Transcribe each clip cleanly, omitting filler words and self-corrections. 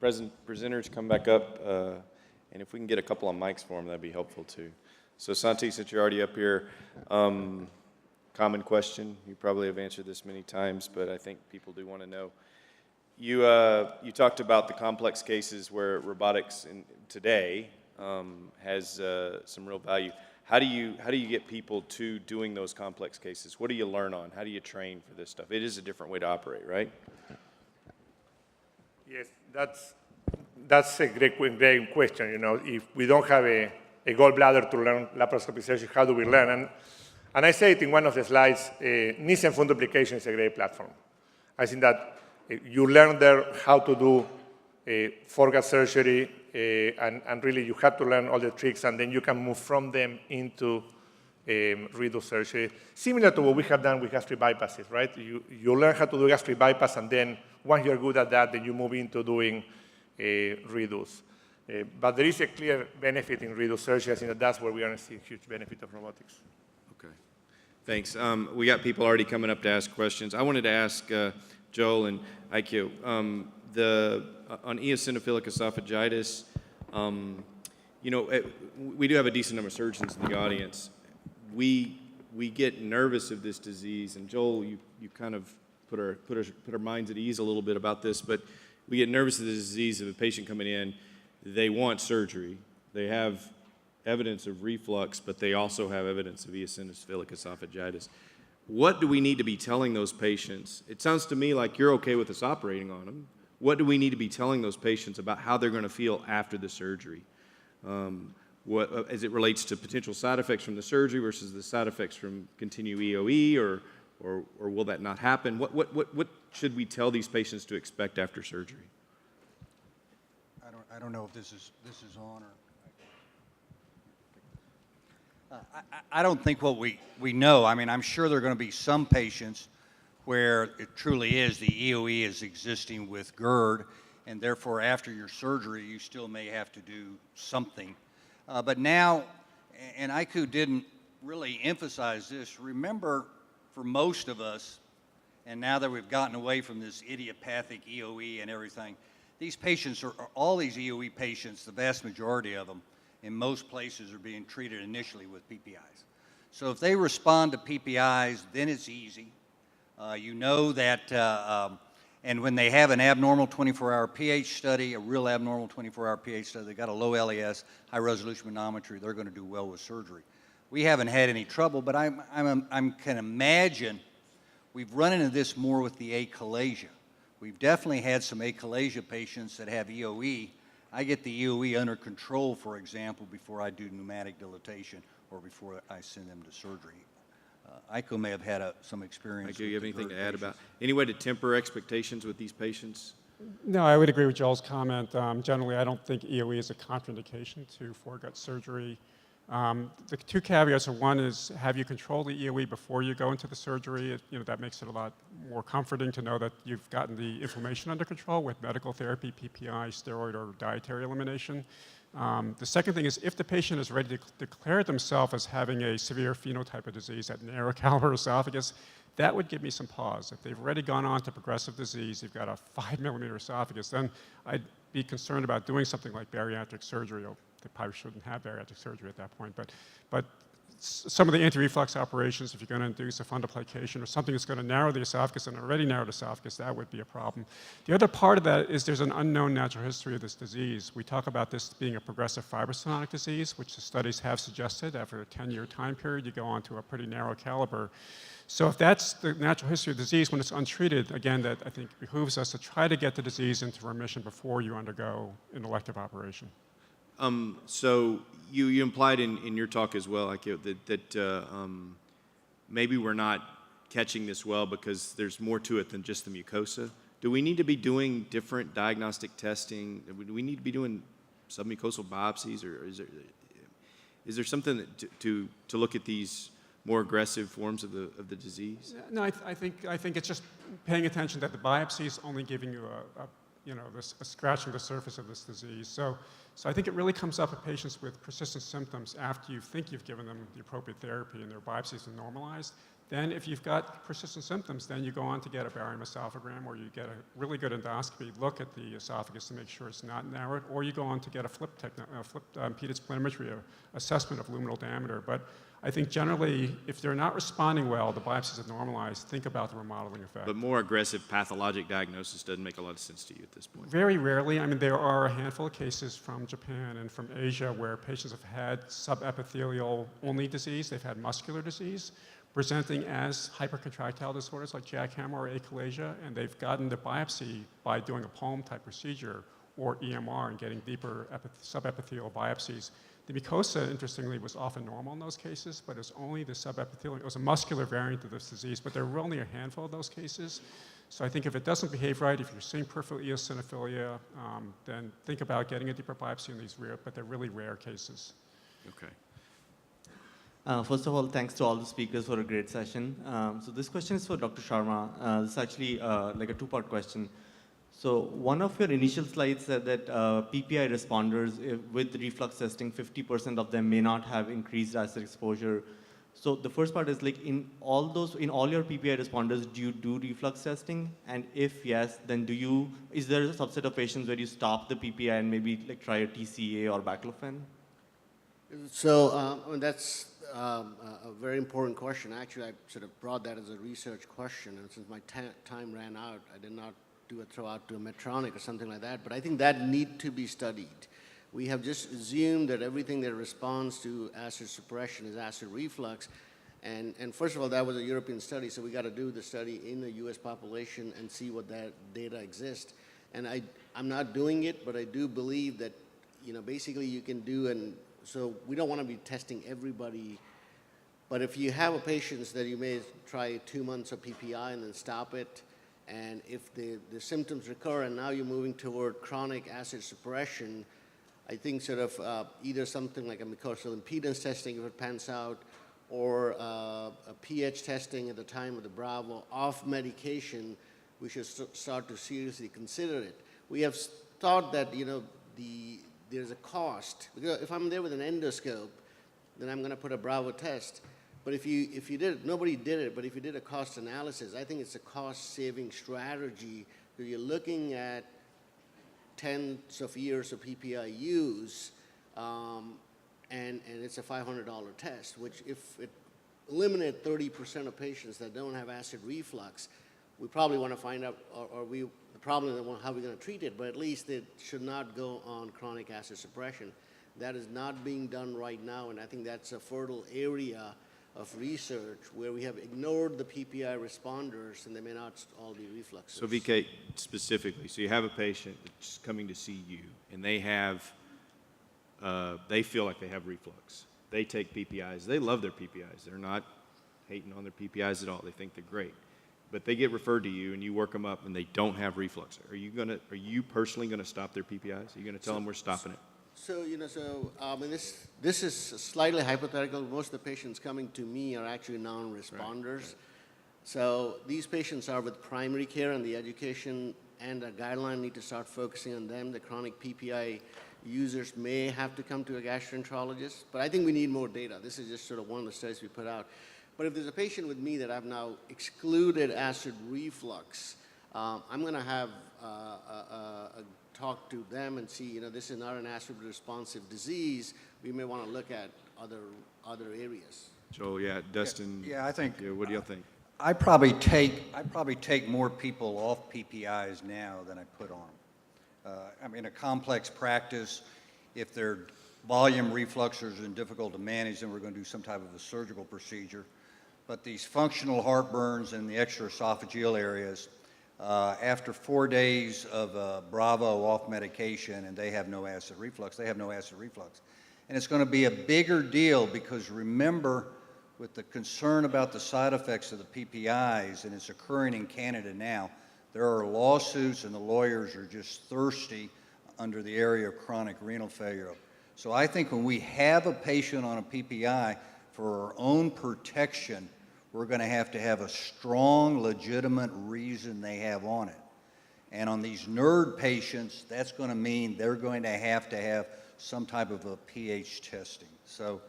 presenters come back up, and if we can get a couple of mics for them, that'd be helpful too. So Santi, since you're already up here, common question. You probably have answered this many times, but I think people do want to know. You talked about the complex cases where robotics today has some real value. How do you get people to doing those complex cases? What do you learn on? How do you train for this stuff? It is a different way to operate, right? Yes, that's a great question. You know, if we don't have a gallbladder to learn laparoscopic surgery, how do we learn? And I say it in one of the slides, knees and fundoplication is a great platform. I think that you learn there how to do foregut surgery, and really you have to learn all the tricks, and then you can move from them into redo surgery. Similar to what we have done with gastric bypasses, right? You learn how to do gastric bypass, and then once you're good at that, then you move into doing redos. But there is a clear benefit in redo surgery. I think that's where we are going to see a huge benefit of robotics. Okay, thanks. We got people already coming up to ask questions. I wanted to ask Joel and Aikyo, on eosinophilic esophagitis, you know, we do have a decent number of surgeons in the audience. We get nervous of this disease, and Joel, you kind of put our minds at ease a little bit about this, but we get nervous of the disease of a patient coming in. They want surgery. They have evidence of reflux, but they also have evidence of eosinophilic esophagitis. What do we need to be telling those patients? It sounds to me like you're okay with us operating on them. What do we need to be telling those patients about how they're going to feel after the surgery? As it relates to potential side effects from the surgery versus the side effects from continued EOE, or will that not happen? What should we tell these patients to expect after surgery? I don't know if this is on or. I don't think what we know. I mean, I'm sure there are going to be some patients where it truly is the EOE is existing with GERD, and therefore after your surgery you still may have to do something. But now, and Aiku didn't really emphasize this, remember for most of us, and now that we've gotten away from this idiopathic EOE and everything, these patients all these EOE patients, the vast majority of them, in most places are being treated initially with PPIs. So if they respond to PPIs, then it's easy. You know that, and when they have an abnormal 24-hour pH study, a real abnormal 24-hour pH study, they got a low LES, high-resolution manometry, they're going to do well with surgery. We haven't had any trouble, but I can imagine we've run into this more with the achalasia. We've definitely had some achalasia patients that have EOE. I get the EOE under control, for example, before I do pneumatic dilatation or before I send them to surgery. Aiko may have had some experience. Aiko, you have anything to add about, any way to temper expectations with these patients? No, I would agree with Joel's comment. Generally, I don't think EOE is a contraindication to foregut surgery. The two caveats are, one is, have you controlled the EOE before you go into the surgery? That makes it a lot more comforting to know that you've gotten the inflammation under control with medical therapy, PPI, steroid, or dietary elimination. The second thing is, if the patient is ready to declare themselves as having a severe phenotype of disease, that narrow caliber esophagus, that would give me some pause. If they've already gone on to progressive disease, they've got a 5-millimeter esophagus, then I'd be concerned about doing something like bariatric surgery. They probably shouldn't have bariatric surgery at that point, but some of the anti-reflux operations, if you're going to induce a fundoplication or something that's going to narrow the esophagus, and already narrowed esophagus, that would be a problem. The other part of that is there's an unknown natural history of this disease. We talk about this being a progressive fibrostenotic disease, which the studies have suggested after a 10-year time period, you go on to a pretty narrow caliber. So if that's the natural history of the disease, when it's untreated, again, that I think behooves us to try to get the disease into remission before you undergo an elective operation. So you implied in your talk as well, like, that maybe we're not catching this well because there's more to it than just the mucosa. Do we need to be doing different diagnostic testing? Do we need to be doing submucosal biopsies, or is there something to look at these more aggressive forms of the disease? No, I think it's just paying attention that the biopsy is only giving you a scratching the surface of this disease. So I think it really comes up in patients with persistent symptoms after you think you've given them the appropriate therapy and their biopsies are normalized. Then if you've got persistent symptoms, then you go on to get a barium esophagram, or you get a really good endoscopy, look at the esophagus to make sure it's not narrowed, or you go on to get a flipped impedance planimetry, assessment of luminal diameter. But I think generally, if they're not responding well, the biopsies are normalized, think about the remodeling effect. But more aggressive pathologic diagnosis doesn't make a lot of sense to you at this point. Very rarely. I mean, there are a handful of cases from Japan and from Asia where patients have had subepithelial-only disease, they've had muscular disease, presenting as hypercontractile disorders like jackhammer or achalasia, and they've gotten the biopsy by doing a palm-type procedure or EMR and getting deeper subepithelial biopsies. The mucosa, interestingly, was often normal in those cases, but it was only the subepithelial. It was a muscular variant of this disease, but there were only a handful of those cases. So I think if it doesn't behave right, if you're seeing peripheral eosinophilia, then think about getting a deeper biopsy in these rare, but they're really rare cases. Okay. First of all, thanks to all the speakers for a great session. So this question is for Dr. Sharma. This is actually like a two-part question. So one of your initial slides said that PPI responders with reflux testing, 50% of them may not have increased acid exposure. So the first part is like in all your PPI responders, do you do reflux testing? And if yes, then is there a subset of patients where you stop the PPI and maybe like try a TCA or baclofen? So I mean, that's a very important question. Actually, I sort of brought that as a research question, and since my time ran out, I did not do a throw out to a Medtronic or something like that, but I think that need to be studied. We have just assumed that everything that responds to acid suppression is acid reflux, and first of all, that was a European study, so we got to do the study in the US population and see what that data exists. And I'm not doing it, but I do believe that, you know, basically you can do, and so we don't want to be testing everybody, but if you have a patient that you may try 2 months of PPI and then stop it, and if the symptoms recur and now you're moving toward chronic acid suppression, I think sort of either something like a mucosal impedance testing if it pans out, or a pH testing at the time of the Bravo off medication, we should start to seriously consider it. We have thought that, you know, there's a cost. Because if I'm there with an endoscope, then I'm going to put a Bravo test. But if you did it, nobody did it, but if you did a cost analysis, I think it's a cost-saving strategy, because you're looking at tens of years of PPI use, and it's a $500 test, which if it eliminated 30% of patients that don't have acid reflux, we probably want to find out, the problem is how we're going to treat it, but at least it should not go on chronic acid suppression. That is not being done right now, and I think that's a fertile area of research where we have ignored the PPI responders, and they may not all be refluxes. So VK, specifically, so you have a patient that's coming to see you, and they feel like they have reflux. They take PPIs. They love their PPIs. They're not hating on their PPIs at all. They think they're great. But they get referred to you, and you work them up, and they don't have reflux. Are you personally going to stop their PPIs? Are you going to tell them we're stopping it? So, you know, and this is slightly hypothetical. Most of the patients coming to me are actually non-responders. Right. So these patients are with primary care, and the education and the guideline need to start focusing on them. The chronic PPI users may have to come to a gastroenterologist, but I think we need more data. This is just sort of one of the studies we put out. But if there's a patient with me that I've now excluded acid reflux, I'm going to have talk to them and see, you know, this is not an acid-responsive disease. We may want to look at other areas. Joel, yeah, Dustin. Yeah, I think. Yeah, what do y'all think? I probably take more people off PPIs now than I put on them. I mean, a complex practice, if they're volume refluxers and difficult to manage, then we're going to do some type of a surgical procedure. But these functional heartburns in the extraesophageal areas, after 4 days of Bravo off medication and they have no acid reflux, they have no acid reflux. And it's going to be a bigger deal because remember, with the concern about the side effects of the PPIs, and it's occurring in Canada now, there are lawsuits and the lawyers are just thirsty under the area of chronic renal failure. So I think when we have a patient on a PPI for our own protection, we're going to have a strong, legitimate reason they have on it. And on these NERD patients, that's going to mean they're going to have some type of a pH testing. So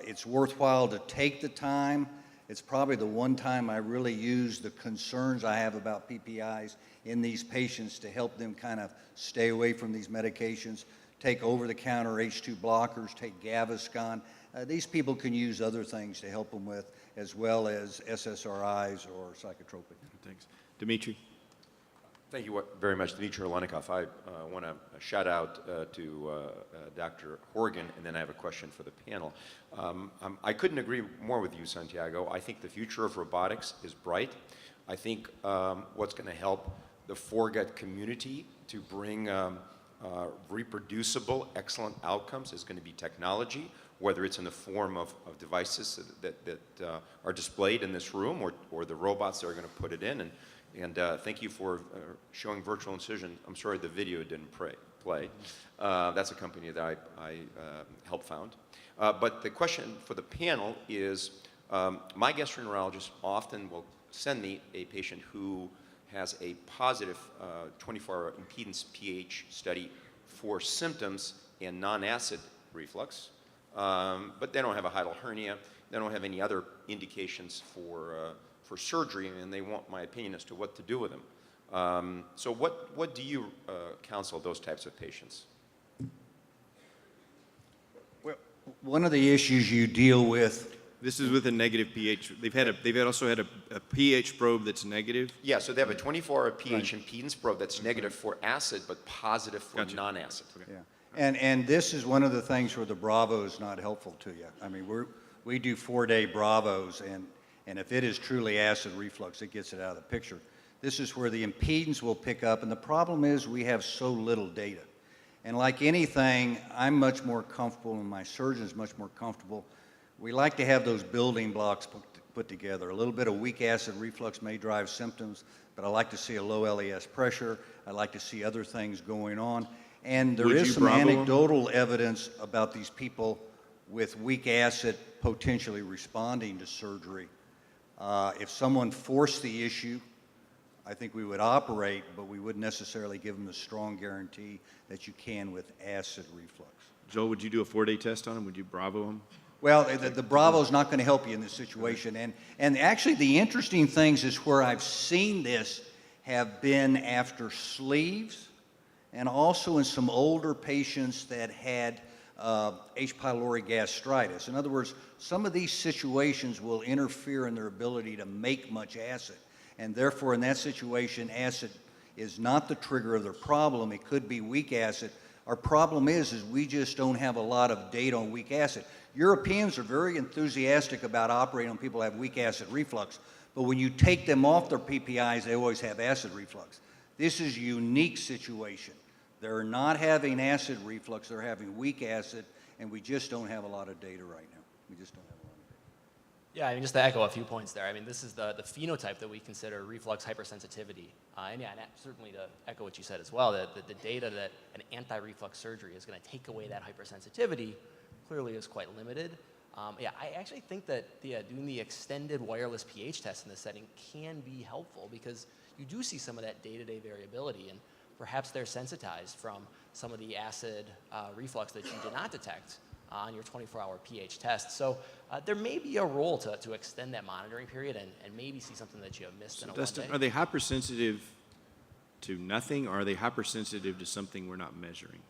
it's worthwhile to take the time It's probably the one time I really use the concerns I have about PPIs in these patients to help them kind of stay away from these medications, take over-the-counter H2 blockers, take Gaviscon. These people can use other things to help them with, as well as SSRIs or psychotropic. Thanks. Dimitri? Thank you very much, Dmitry Olenikov. I want to shout out to Dr. Horgan, and then I have a question for the panel. I couldn't agree more with you, Santiago. I think the future of robotics is bright. I think what's going to help the Foregut community to bring reproducible, excellent outcomes is going to be technology, whether it's in the form of devices that are displayed in this room or the robots that are going to put it in. And thank you for showing virtual incision. I'm sorry the video didn't play. That's a company that I helped found. But the question for the panel is, my gastroenterologist often will send me a patient who has a positive 24-hour impedance pH study for symptoms and non-acid reflux, but they don't have a hiatal hernia. They don't have any other indications for surgery, and they want my opinion as to what to do with them. So what do you counsel those types of patients? Well, one of the issues you deal with. This is with a negative pH. They've also had a pH probe that's negative. Yeah, so they have a 24-hour pH impedance probe that's negative for acid, but positive for non-acid. Okay. Yeah. And this is one of the things where the Bravo is not helpful to you. I mean, we do 4-day Bravos, and if it is truly acid reflux, it gets it out of the picture. This is where the impedance will pick up, and the problem is we have so little data. And like anything, I'm much more comfortable, and my surgeon's much more comfortable. We like to have those building blocks put together. A little bit of weak acid reflux may drive symptoms, but I like to see a low LES pressure. I like to see other things going on. And there is some anecdotal evidence about these people with weak acid potentially responding to surgery. If someone forced the issue, I think we would operate, but we wouldn't necessarily give them the strong guarantee that you can with acid reflux. Joel, would you do a 4-day test on them? Would you Bravo them? Well, the Bravo is not going to help you in this situation. And actually, the interesting things is where I've seen this have been after sleeves and also in some older patients that had H. pylori gastritis. In other words, some of these situations will interfere in their ability to make much acid. And therefore, in that situation, acid is not the trigger of their problem. It could be weak acid. Our problem is we just don't have a lot of data on weak acid. Europeans are very enthusiastic about operating on people who have weak acid reflux, but when you take them off their PPIs, they always have acid reflux. This is a unique situation. They're not having acid reflux, they're having weak acid, and we just don't have a lot of data right now. We just don't have a lot of data. Yeah, I mean, just to echo a few points there. I mean, this is the phenotype that we consider reflux hypersensitivity. And certainly to echo what you said as well, that the data that an anti-reflux surgery is going to take away that hypersensitivity clearly is quite limited. I actually think that doing the extended wireless pH test in this setting can be helpful because you do see some of that day-to-day variability, and perhaps they're sensitized from some of the acid reflux that you did not detect on your 24-hour pH test. So there may be a role to extend that monitoring period and maybe see something that you have missed in a Dustin, 1 day. are they hypersensitive to nothing, or are they hypersensitive to something we're not measuring?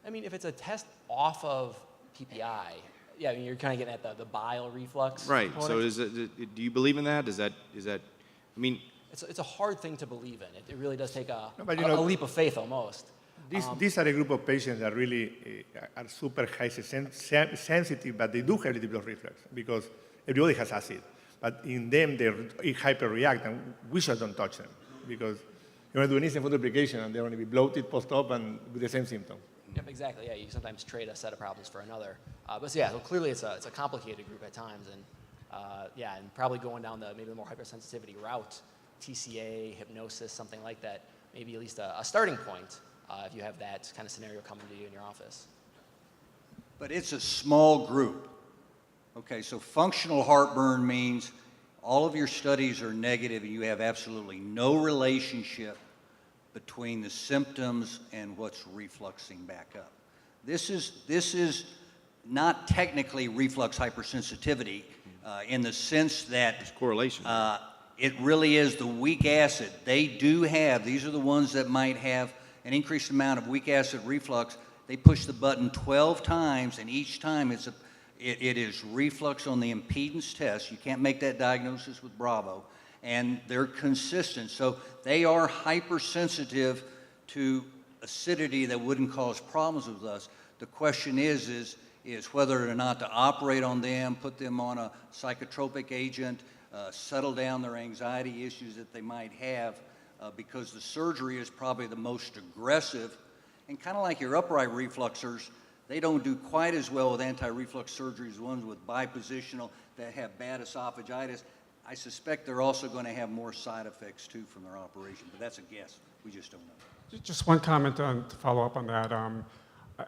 I mean, if it's a test off of PPI, I mean, you're kind of getting at the bile reflux. Right. component. So do you believe in that? Is that? I mean, It's a hard thing to believe in. It really does take a leap of faith almost. These are a group of patients that really are super high sensitive, but they do have a little bit of reflux because everybody has acid. But in them, they hyperreact, and we just don't touch them because you want to do an instant application, and they're going to be bloated post-op and with the same symptom. Yep, exactly. Yeah, you sometimes trade a set of problems for another. So clearly it's a complicated group at times, and and probably going down maybe the more hypersensitivity route, TCA, hypnosis, something like that, maybe at least a starting point if you have that kind of scenario coming to you in your office. But it's a small group. Okay, so functional heartburn means all of your studies are negative and you have absolutely no relationship between the symptoms and what's refluxing back up. This is not technically reflux hypersensitivity. in the sense that There's correlation. it really is the weak acid. They do have, these are the ones that might have an increased amount of weak acid reflux. They push the button 12 times, and each time it is reflux on the impedance test. You can't make that diagnosis with Bravo. And they're consistent. So they are hypersensitive to acidity that wouldn't cause problems with us. The question is whether or not to operate on them, put them on a psychotropic agent, settle down their anxiety issues that they might have, because the surgery is probably the most aggressive. And kind of like your upright refluxers, they don't do quite as well with anti-reflux surgery as ones with bipositional that have bad esophagitis. I suspect they're also going to have more side effects too from their operation, but that's a guess. We just don't know. Just one comment to follow up on that.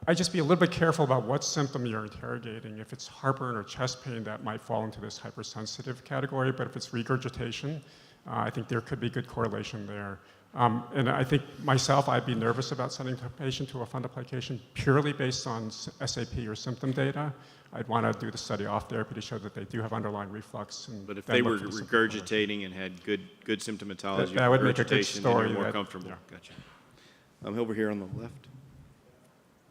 I'd just be a little bit careful about what symptom you're interrogating. If it's heartburn or chest pain, that might fall into this hypersensitive category, but if it's regurgitation, I think there could be good correlation there. And I think myself, I'd be nervous about sending a patient to a fundoplication purely based on SAP or symptom data. I'd want to do the study off therapy to show that they do have underlying reflux. But if they were regurgitating and had good symptomatology, that would make a good regurgitation, then story you're more that- comfortable. yeah. Gotcha. Over here on the left.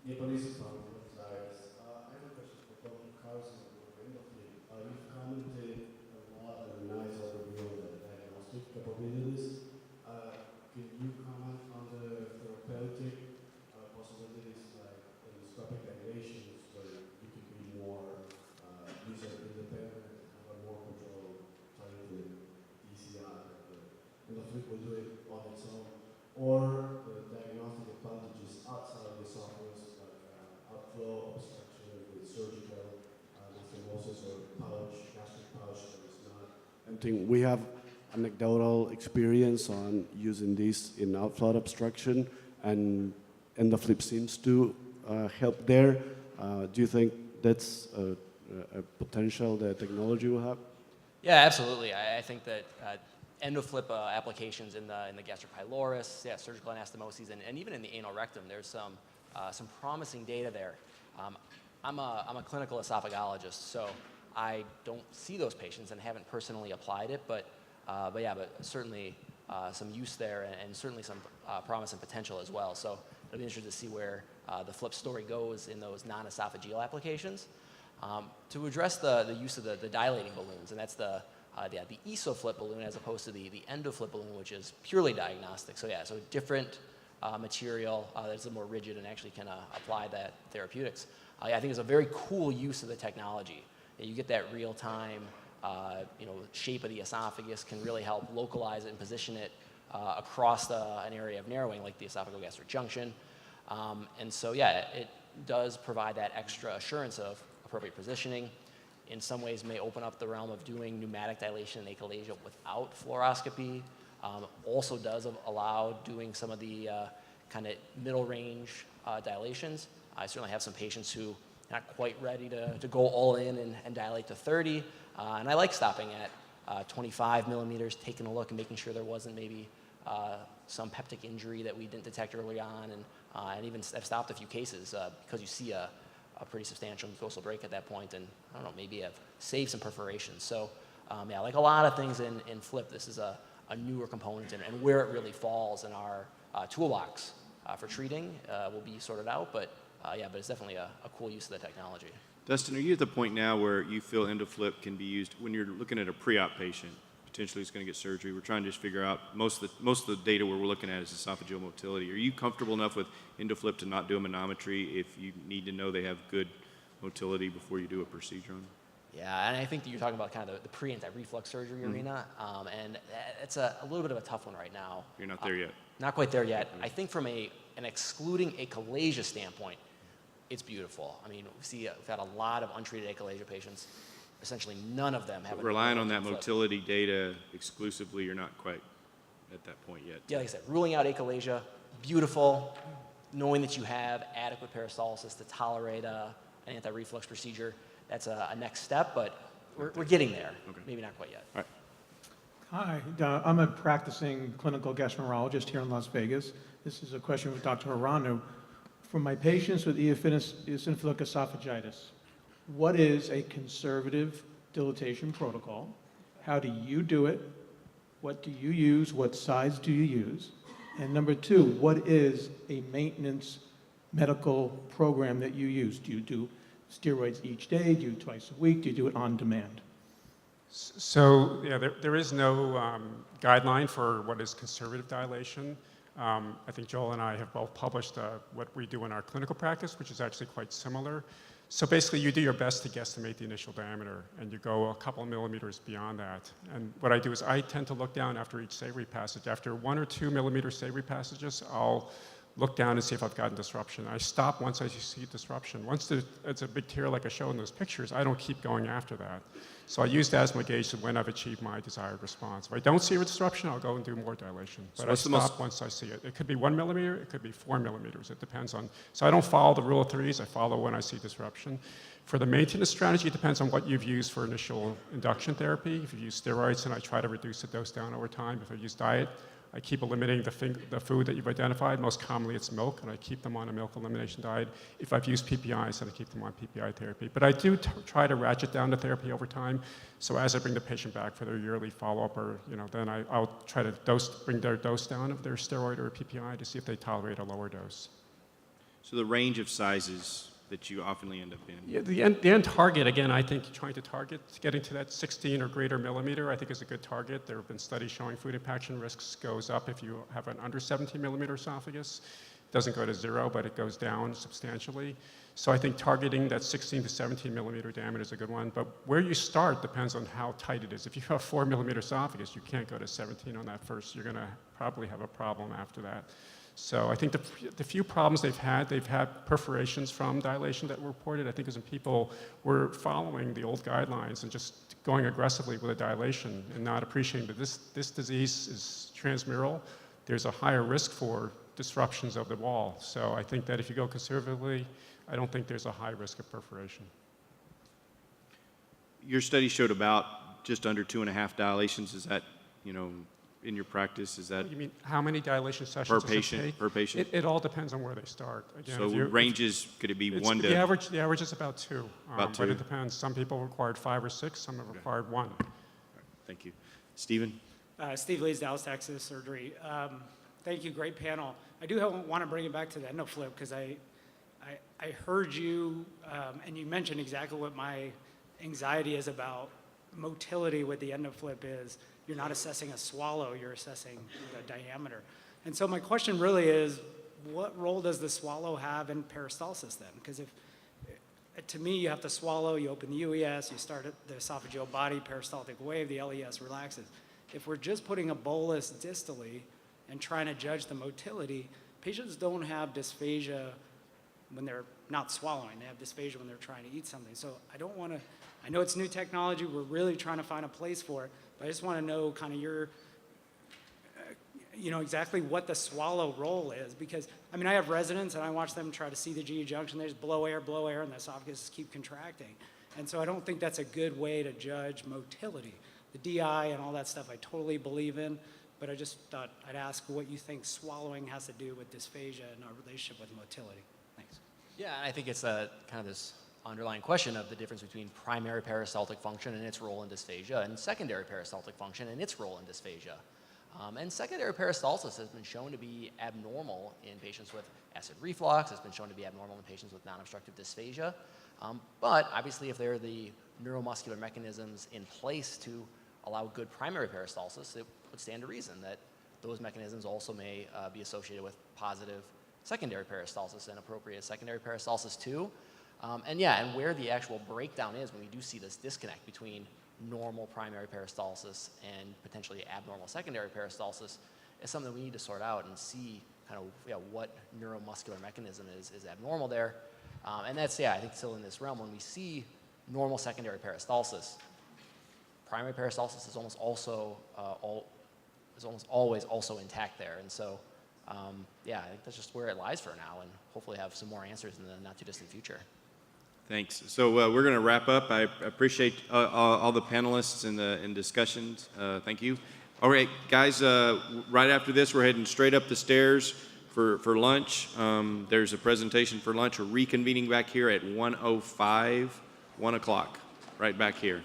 Yeah, police is from Robotics. I have a question for Dr. Carson. You've commented a lot on a nice overview of the diagnostic capabilities. Can you comment on the therapeutic possibilities like endoscopic dilations where you could be more user independent, have a more control, targeted DCI, and the fluid will do it on its own, or the diagnostic advantages outside the esophagus, like outflow obstruction with surgical anastomosis or gastric pouch that is not emptying. We have anecdotal experience on using this in outflow obstruction, and EndoFlip seems to help there. Do you think that's a potential that technology will have? Yeah, absolutely. I think that EndoFlip applications in the gastric pylorus, yeah, surgical anastomoses, and even in the anal rectum, there's some promising data there. I'm a clinical esophagologist, so I don't see those patients and haven't personally applied it, but certainly some use there and certainly some promise and potential as well. So it'll be interesting to see where the flip story goes in those non-esophageal applications. To address the use of the dilating balloons, and that's the EsoFlip balloon as opposed to the EndoFlip balloon, which is purely diagnostic. So yeah, so different material that's a little more rigid and actually can apply that therapeutics. I think it's a very cool use of the technology. You get that real-time shape of the esophagus, can really help localize it and position it across an area of narrowing like the esophagogastric junction. And so yeah, it does provide that extra assurance of appropriate positioning. In some ways may open up the realm of doing pneumatic dilation and achalasia without fluoroscopy. Also does allow doing some of the kind of middle range dilations. I certainly have some patients who are not quite ready to go all in and dilate to 30. And I like stopping at 25 millimeters, taking a look and making sure there wasn't maybe some peptic injury that we didn't detect early on. And even I've stopped a few cases because you see a pretty substantial mucosal break at that point, and I don't know, maybe have saved some perforations. So yeah, like a lot of things in FLIP, this is a newer component, and where it really falls in our toolbox for treating will be sorted out, but but it's definitely a cool use of the technology. Dustin, are you at the point now where you feel EndoFlip can be used when you're looking at a pre-op patient, potentially who's going to get surgery? We're trying to just figure out, most of the data we're looking at is esophageal motility. Are you comfortable enough with EndoFlip to not do a manometry if you need to know they have good motility before you do a procedure on them? Yeah, and I think that you're talking about kind of the pre-anti-reflux surgery arena, and it's a little bit of a tough one right now. You're not there yet? Not quite there yet. I think from an excluding achalasia standpoint, it's beautiful. I mean, we've had a lot of untreated achalasia patients. Essentially, none of them have. But relying on that motility data exclusively, you're not quite at that point yet. Yeah, like I said, ruling out achalasia, beautiful. Knowing that you have adequate peristalsis to tolerate an anti-reflux procedure, that's a next step, but we're getting there. Okay. Maybe not quite yet. All right. Hi, I'm a practicing clinical gastroenterologist here in Las Vegas. This is a question for Dr. Aranu. For my patients with eosinophilic esophagitis, what is a conservative dilatation protocol? How do you do it? What do you use? What size do you use? And number two, what is a maintenance medical program that you use? Do you do steroids each day? Do you do it twice a week? Do you do it on demand? So, yeah, there is no guideline for what is conservative dilation. I think Joel and I have both published what we do in our clinical practice, which is actually quite similar. So basically, you do your best to guesstimate the initial diameter, and you go a couple of millimeters beyond that. And what I do is I tend to look down after each savory passage. After 1 or 2 millimeter savory passages, I'll look down and see if I've gotten disruption. I stop once I see disruption. Once it's a big tear like I show in those pictures, I don't keep going after that. So I use the asthma gauge when I've achieved my desired response. If I don't see a disruption, I'll go and do more dilation. But I stop once I see it. It could be 1 millimeter, it could be 4 millimeters. It depends on, so I don't follow the rule of threes, I follow when I see disruption. For the maintenance strategy, it depends on what you've used for initial induction therapy. If you use steroids, then I try to reduce the dose down over time. If I use diet, I keep eliminating the food that you've identified. Most commonly it's milk, and I keep them on a milk elimination diet. If I've used PPIs, then I keep them on PPI therapy. But I do try to ratchet down the therapy over time. So as I bring the patient back for their yearly follow-up, or then I'll try to bring their dose down of their steroid or PPI to see if they tolerate a lower dose. So the range of sizes that you oftenly end up in. Yeah, the end target, again, I think trying to target getting to that 16 or greater millimeter, I think is a good target. There have been studies showing food impaction risks goes up if you have an under 17 millimeter esophagus. It doesn't go to 0, but it goes down substantially. So I think targeting that 16 to 17 millimeter diameter is a good one. But where you start depends on how tight it is. If you have a 4 millimeter esophagus, you can't go to 17 on that first. You're going to probably have a problem after that. So I think the few problems they've had perforations from dilation that were reported. I think as in people were following the old guidelines and just going aggressively with a dilation and not appreciating that this disease is transmural. There's a higher risk for disruptions of the wall. So I think that if you go conservatively, I don't think there's a high risk of perforation. Your study showed about just under 2.5 dilations. Is that, in your practice, is that You mean how many dilation sessions per does it patient? take? Per patient? It all depends on where they start. Again, So ranges, could it be it's- 1 to? The average is about 2. About But 2. it depends. Some people required 5 or 6. Some have required 1. Thank you. Stephen? Steve Lees, Dallas, Texas, surgery. Thank you, great panel. I do want to bring it back to the endoflip because I heard you, and you mentioned exactly what my anxiety is about motility with the endoflip is. You're not assessing a swallow, you're assessing the diameter. And so my question really is, what role does the swallow have in peristalsis then? Because to me, you have to swallow, you open the UES, you start at the esophageal body, peristaltic wave, the LES relaxes. If we're just putting a bolus distally and trying to judge the motility, patients don't have dysphagia when they're not swallowing. They have dysphagia when they're trying to eat something. So I know it's new technology, we're really trying to find a place for it, but I just want to know kind of your, exactly what the swallow role is. Because, I have residents and I watch them try to see the GE junction, they just blow air, and the esophagus keep contracting. And so I don't think that's a good way to judge motility. The DI and all that stuff I totally believe in, but I just thought I'd ask what you think swallowing has to do with dysphagia and our relationship with motility. Thanks. Yeah, and I think it's kind of this underlying question of the difference between primary peristaltic function and its role in dysphagia and secondary peristaltic function and its role in dysphagia. And secondary peristalsis has been shown to be abnormal in patients with acid reflux. It's been shown to be abnormal in patients with non-obstructive dysphagia. But obviously, if there are the neuromuscular mechanisms in place to allow good primary peristalsis, it would stand to reason that those mechanisms also may be associated with positive secondary peristalsis and appropriate secondary peristalsis too. And where the actual breakdown is when we do see this disconnect between normal primary peristalsis and potentially abnormal secondary peristalsis is something that we need to sort out and see kind of what neuromuscular mechanism is abnormal there. And that's, I think still in this realm, when we see normal secondary peristalsis, primary peristalsis is almost always also intact there. And so, I think that's just where it lies for now, and hopefully have some more answers in the not too distant future. Thanks. So we're going to wrap up. I appreciate all the panelists and discussions. Thank you. All right, guys, right after this, we're heading straight up the stairs for lunch. There's a presentation for lunch. We're reconvening back here at 1:05, 1 o'clock, right back here.